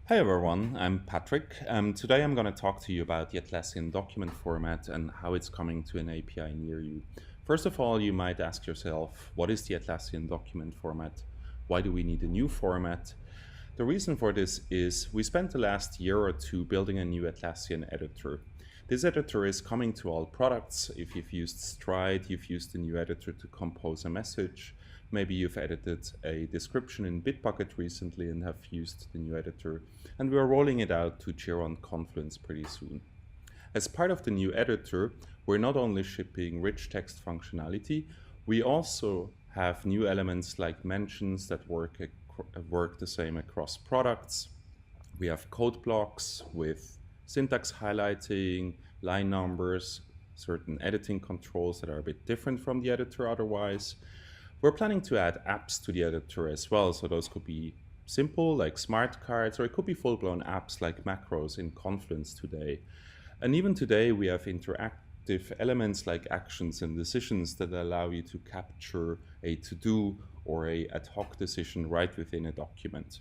Hi everyone, I'm Patrick. Today I'm going to talk to you about the Atlassian Document Format and how it's coming to an API near you. First of all, you might ask yourself, what is the Atlassian Document Format? Why do we need a new format? The reason for this is we spent the last year or two building a new Atlassian Editor. This editor is coming to all products. If you've used Stride, you've used the new editor to compose a message. Maybe you've edited a description in Bitbucket recently and have used the new editor. And we're rolling it out to Jira and Confluence pretty soon. As part of the new editor, we're not only shipping rich text functionality, we also have new elements like mentions that work the same across products. We have code blocks with syntax highlighting, line numbers, certain editing controls that are a bit different from the editor otherwise. We're planning to add apps to the editor as well, so those could be simple like smart cards, or it could be full-blown apps like macros in Confluence today. And even today we have interactive elements like actions and decisions that allow you to capture a to-do or a ad hoc decision right within a document.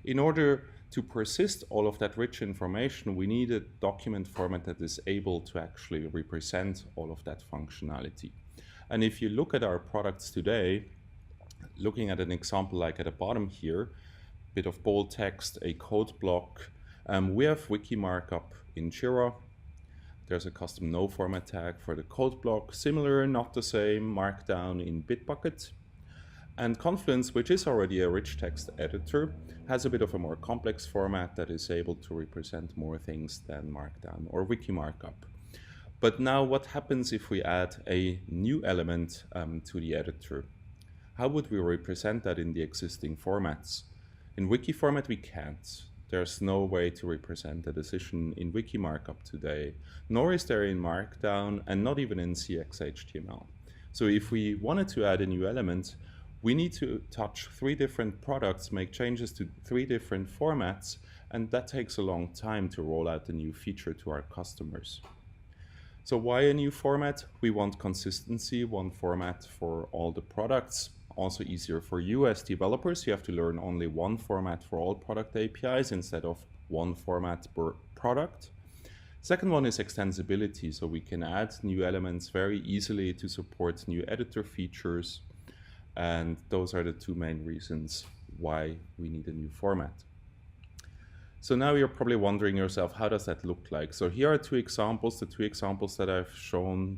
In order to persist all of that rich information, we need a document format that is able to actually represent all of that functionality. And if you look at our products today, looking at an example like at the bottom here, a bit of bold text, a code block, we have wiki markup in Jira. There's a custom no format tag for the code block, similar, not the same, markdown in Bitbucket. And Confluence, which is already a rich text editor, has a bit of a more complex format that is able to represent more things than markdown or wiki markup. But now what happens if we add a new element to the editor? How would we represent that in the existing formats? In wiki format we can't. There's no way to represent a decision in wiki markup today, nor is there in markdown and not even in CXHTML. So if we wanted to add a new element, we need to touch 3 different products, make changes to 3 different formats, and that takes a long time to roll out a new feature to our customers. So why a new format? We want consistency, one format for all the products. Also easier for you as developers. You have to learn only one format for all product APIs instead of one format per product. Second one is extensibility, so we can add new elements very easily to support new editor features. And those are the 2 main reasons why we need a new format. So now you're probably wondering yourself, how does that look like? So here are 2 examples, the 2 examples that I've shown,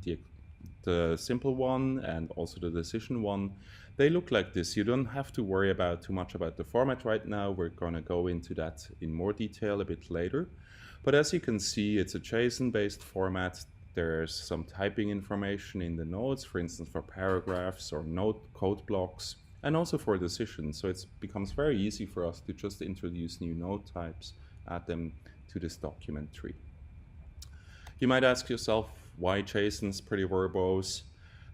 the simple one and also the decision one. They look like this. You don't have to worry too much about the format right now. We're going to go into that in more detail a bit later. But as you can see, it's a JSON-based format. There's some typing information in the nodes, for instance, for paragraphs or node code blocks, and also for decisions. So it becomes very easy for us to just introduce new node types, add them to this document tree. You might ask yourself, why JSON's pretty verbose?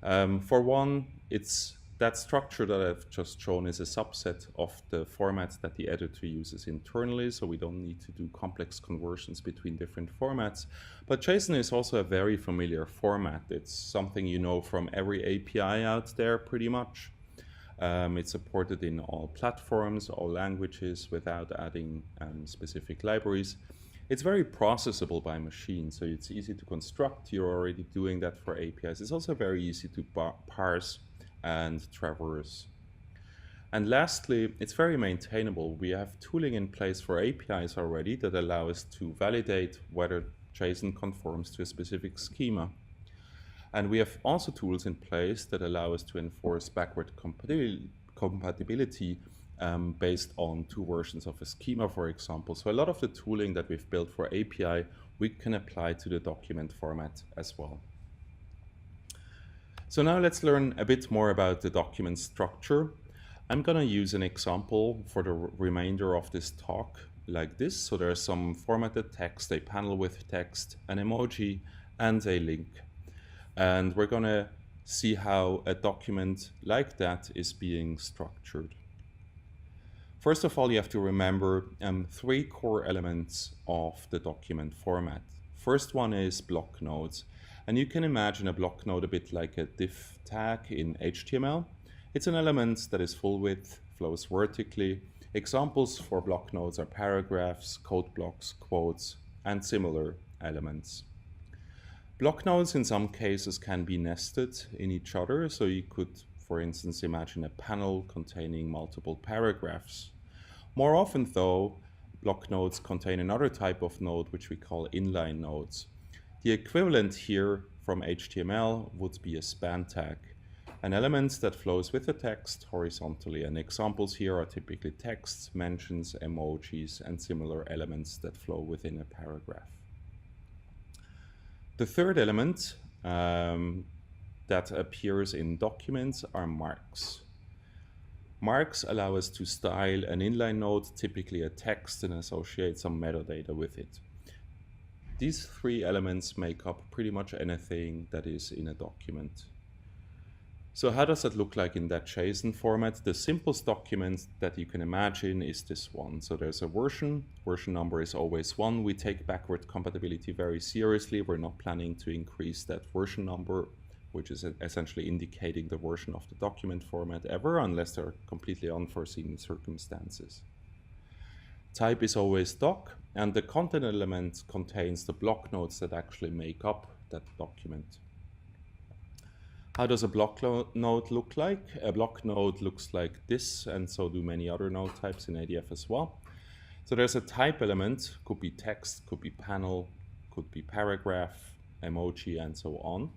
For one, it's that structure that I've just shown is a subset of the formats that the editor uses internally, so we don't need to do complex conversions between different formats. But JSON is also a very familiar format. It's something you know from every API out there pretty much. It's supported in all platforms, all languages, without adding specific libraries. It's very processable by machine, so it's easy to construct. You're already doing that for APIs. It's also very easy to parse and traverse. And lastly, it's very maintainable. We have tooling in place for APIs already that allow us to validate whether JSON conforms to a specific schema. And we have also tools in place that allow us to enforce backward compatibility based on 2 versions of a schema, for example. So a lot of the tooling that we've built for API, we can apply to the document format as well. So now let's learn a bit more about the document structure. I'm going to use an example for the remainder of this talk like this. So there's some formatted text, a panel with text, an emoji, and a link. And we're going to see how a document like that is being structured. First of all, you have to remember 3 core elements of the document format. First one is block nodes. And you can imagine a block node a bit like a div tag in HTML. It's an element that is full width, flows vertically. Examples for block nodes are paragraphs, code blocks, quotes, and similar elements. Block nodes in some cases can be nested in each other, so you could, for instance, imagine a panel containing multiple paragraphs. More often though, block nodes contain another type of node which we call inline nodes. The equivalent here from HTML would be a span tag, an element that flows with the text horizontally, and examples here are typically texts, mentions, emojis, and similar elements that flow within a paragraph. The third element that appears in documents are marks. Marks allow us to style an inline node, typically a text, and associate some metadata with it. These three elements make up pretty much anything that is in a document. So how does that look like in that JSON format? The simplest document that you can imagine is this one. So there's a version number is always 1. We take backward compatibility very seriously. We're not planning to increase that version number, which is essentially indicating the version of the document format ever, unless there are completely unforeseen circumstances. Type is always doc, and the content element contains the block nodes that actually make up that document. How does a block node look like? A block node looks like this, and so do many other node types in ADF as well. So there's a type element, could be text, could be panel, could be paragraph, emoji, and so on.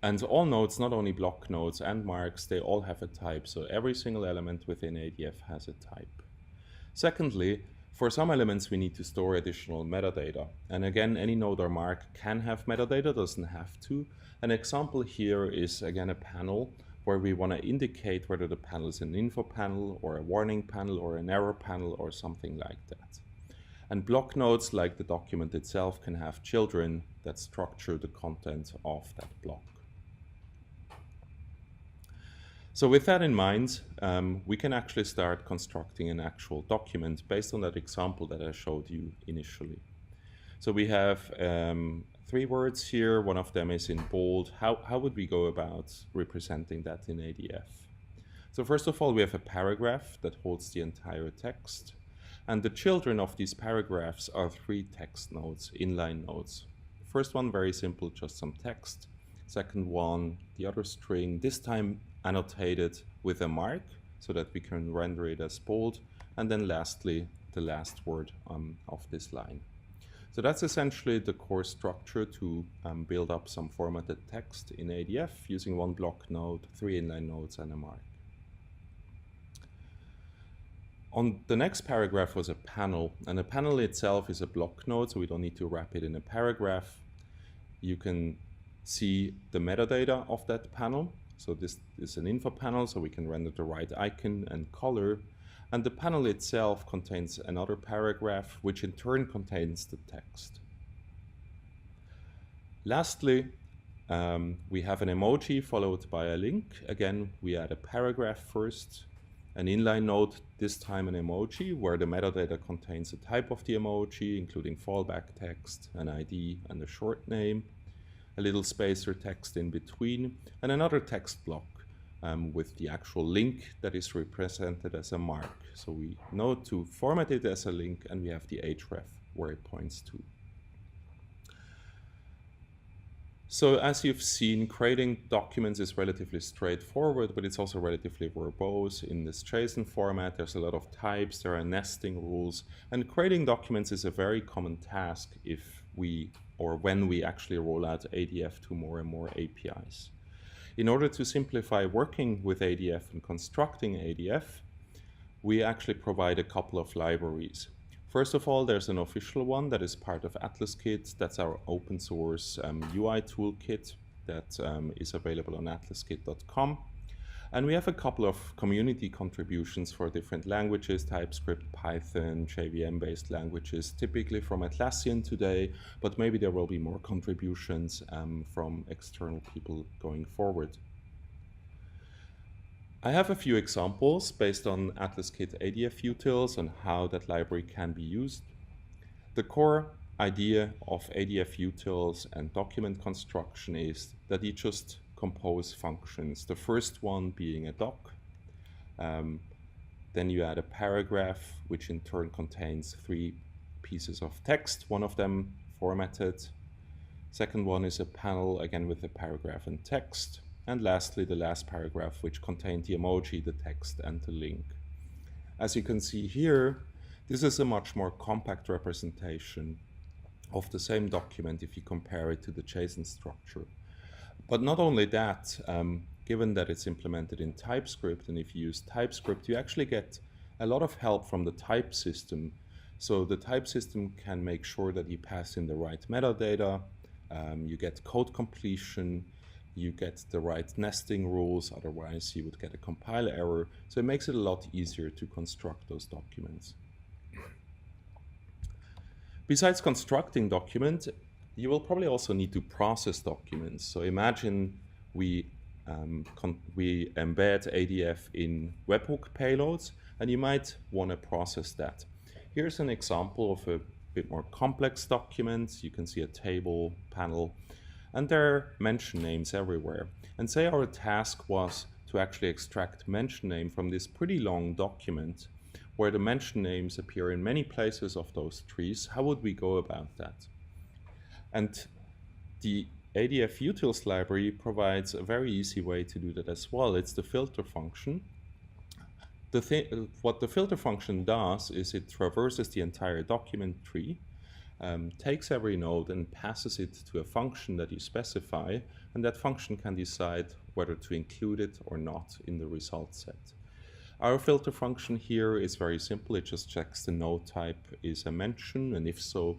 And all nodes, not only block nodes and marks, they all have a type. So every single element within ADF has a type. Secondly, for some elements, we need to store additional metadata. And again, any node or mark can have metadata, doesn't have to. An example here is, again, a panel where we want to indicate whether the panel is an info panel or a warning panel or an error panel or something like that. And block nodes, like the document itself, can have children that structure the content of that block. So with that in mind, we can actually start constructing an actual document based on that example that I showed you initially. So we have 3 words here. One of them is in bold. How would we go about representing that in ADF? So first of all, we have a paragraph that holds the entire text. And the children of these paragraphs are 3 text nodes, inline nodes. First one, very simple, just some text. Second one, the other string, this time annotated with a mark so that we can render it as bold. And then lastly, the last word of this line. So that's essentially the core structure to build up some formatted text in ADF using 1 block node, 3 inline nodes, and a mark. On the next paragraph was a panel, and a panel itself is a block node, so we don't need to wrap it in a paragraph. You can see the metadata of that panel. So this is an info panel, so we can render the right icon and color. And the panel itself contains another paragraph, which in turn contains the text. Lastly, we have an emoji followed by a link. Again, we add a paragraph first, an inline node, this time an emoji, where the metadata contains the type of the emoji, including fallback text, an ID, and a short name, a little spacer text in between, and another text block with the actual link that is represented as a mark. So we know to format it as a link, and we have the href where it points to. So as you've seen, creating documents is relatively straightforward, but it's also relatively verbose. In this JSON format, there's a lot of types, there are nesting rules, and creating documents is a very common task if we, or when we actually roll out ADF to more and more APIs. In order to simplify working with ADF and constructing ADF, we actually provide a couple of libraries. First of all, there's an official one that is part of AtlasKit. That's our open source UI toolkit that is available on atlaskit.com. And we have a couple of community contributions for different languages, TypeScript, Python, JVM-based languages, typically from Atlassian today, but maybe there will be more contributions from external people going forward. I have a few examples based on AtlasKit ADF utils on how that library can be used. The core idea of ADF utils and document construction is that you just compose functions. The first one being a doc. Then you add a paragraph, which in turn contains 3 pieces of text, one of them formatted. Second one is a panel, again with a paragraph and text. And lastly, the last paragraph, which contained the emoji, the text, and the link. As you can see here, this is a much more compact representation of the same document if you compare it to the JSON structure. But not only that, given that it's implemented in TypeScript, and if you use TypeScript, you actually get a lot of help from the type system. So the type system can make sure that you pass in the right metadata, you get code completion, you get the right nesting rules, otherwise you would get a compile error. So it makes it a lot easier to construct those documents. Besides constructing documents, you will probably also need to process documents. So imagine we embed ADF in webhook payloads, and you might want to process that. Here's an example of a bit more complex document. You can see a table, panel, and there are mention names everywhere. And say our task was to actually extract mention name from this pretty long document where the mention names appear in many places of those trees. How would we go about that? And the ADF utils library provides a very easy way to do that as well. It's the filter function. What the filter function does is it traverses the entire document tree, takes every node and passes it to a function that you specify, and that function can decide whether to include it or not in the result set. Our filter function here is very simple. It just checks the node type is a mention, and if so,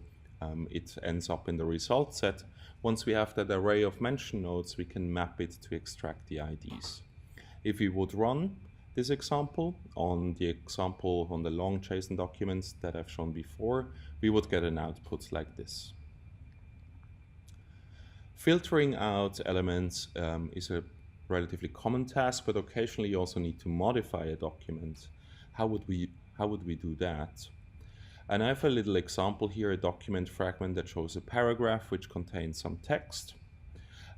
it ends up in the result set. Once we have that array of mention nodes, we can map it to extract the IDs. If we would run this example on the long JSON documents that I've shown before, we would get an output like this. Filtering out elements is a relatively common task, but occasionally you also need to modify a document. How would we do that? And I have a little example here, a document fragment that shows a paragraph which contains some text.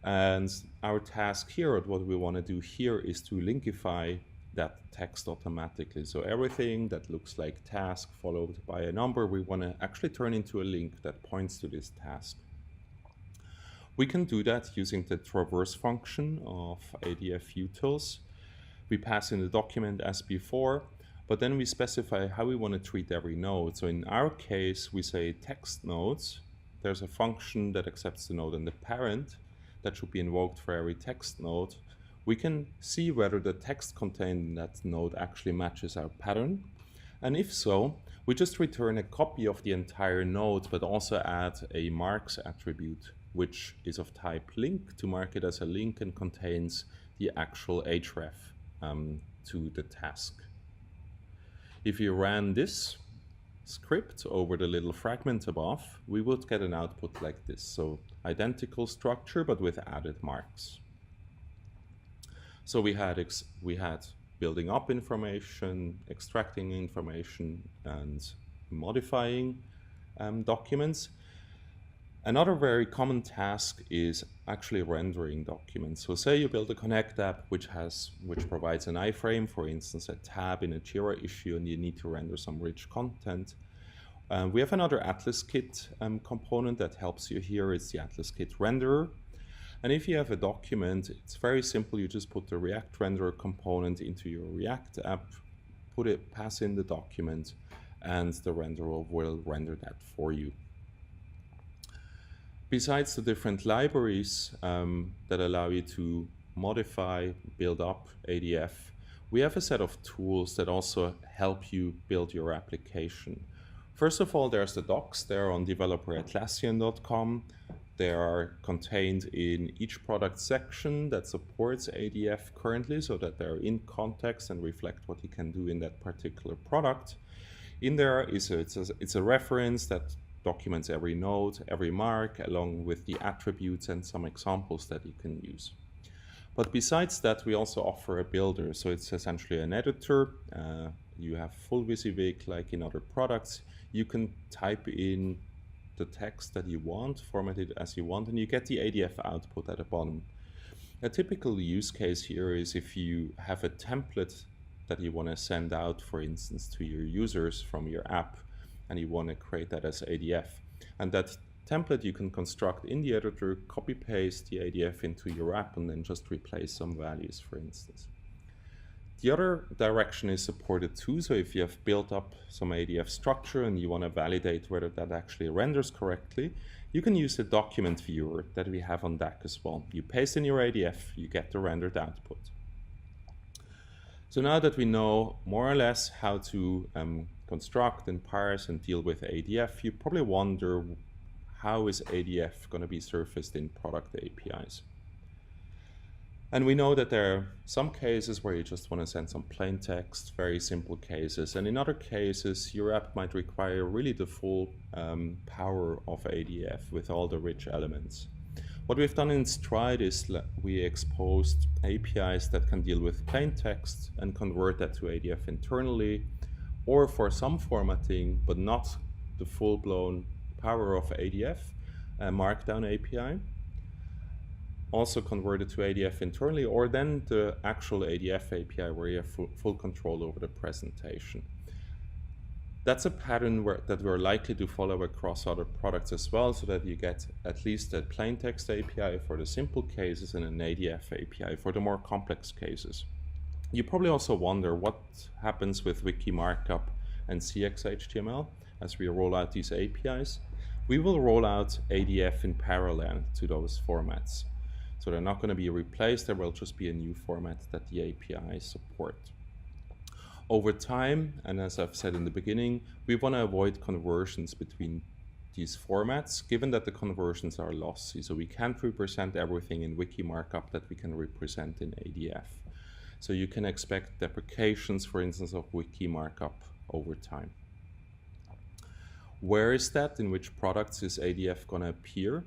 And our task here, or what we want to do here, is to linkify that text automatically. So everything that looks like task followed by a number, we want to actually turn into a link that points to this task. We can do that using the traverse function of ADF utils. We pass in the document as before, but then we specify how we want to treat every node. So in our case, we say text nodes. There's a function that accepts the node and the parent that should be invoked for every text node. We can see whether the text contained in that node actually matches our pattern. And if so, we just return a copy of the entire node, but also add a marks attribute, which is of type link, to mark it as a link and contains the actual href to the task. If you ran this script over the little fragment above, we would get an output like this. So identical structure, but with added marks. So we had building up information, extracting information, and modifying documents. Another very common task is actually rendering documents. So say you build a Connect app which provides an iframe, for instance, a tab in a Jira issue, and you need to render some rich content. We have another AtlasKit component that helps you here. It's the AtlasKit renderer. And if you have a document, it's very simple. You just put the React renderer component into your React app, pass in the document, and the renderer will render that for you. Besides the different libraries that allow you to modify, build up ADF, we have a set of tools that also help you build your application. First of all, there's the docs. They're on developer.atlassian.com. They are contained in each product section that supports ADF currently, so that they're in context and reflect what you can do in that particular product. In there it's a reference that documents every node, every mark, along with the attributes and some examples that you can use. But besides that, we also offer a builder. So it's essentially an editor. You have full WYSIWYG like in other products. You can type in the text that you want, format it as you want, and you get the ADF output at the bottom. A typical use case here is if you have a template that you want to send out, for instance, to your users from your app, and you want to create that as ADF. And that template you can construct in the editor, copy paste the ADF into your app, and then just replace some values, for instance. The other direction is supported too, so if you have built up some ADF structure and you want to validate whether that actually renders correctly, you can use the document viewer that we have on deck as well. You paste in your ADF, you get the rendered output. So now that we know more or less how to construct and parse and deal with ADF, you probably wonder, how is ADF going to be surfaced in product APIs? And we know that there are some cases where you just want to send some plain text, very simple cases. And in other cases, your app might require really the full power of ADF with all the rich elements. What we've done in Stride is we exposed APIs that can deal with plain text and convert that to ADF internally, or for some formatting, but not the full-blown power of ADF, Markdown API. Also converted to ADF internally, or then the actual ADF API where you have full control over the presentation. That's a pattern that we're likely to follow across other products as well, so that you get at least a plain text API for the simple cases and an ADF API for the more complex cases. You probably also wonder what happens with wiki markup and CX-HTML as we roll out these APIs. We will roll out ADF in parallel to those formats. So they're not going to be replaced, there will just be a new format that the APIs support. Over time, and as I've said in the beginning, we want to avoid conversions between these formats, given that the conversions are lossy. So we can't represent everything in wiki markup that we can represent in ADF. So you can expect deprecations, for instance, of wiki markup over time. Where is that? In which products is ADF going to appear?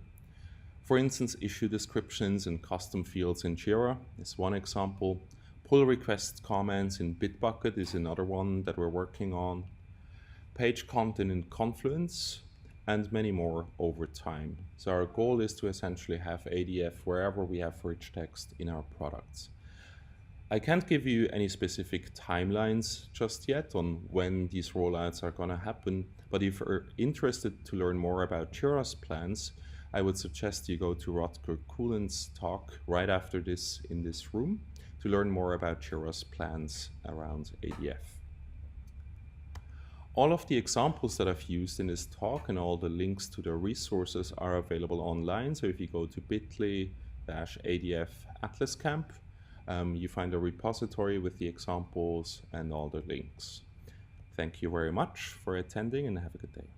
For instance, issue descriptions and custom fields in Jira is one example. Pull request comments in Bitbucket is another one that we're working on. Page content in Confluence, and many more over time. So our goal is to essentially have ADF wherever we have rich text in our products. I can't give you any specific timelines just yet on when these rollouts are going to happen, but if you're interested to learn more about Jira's plans, I would suggest you go to Rutger Kuhlen's talk right after this in this room to learn more about Jira's plans around ADF. All of the examples that I've used in this talk and all the links to the resources are available online. So if you go to bit.ly/ADF Atlas Camp, you find a repository with the examples and all the links. Thank you very much for attending and have a good day.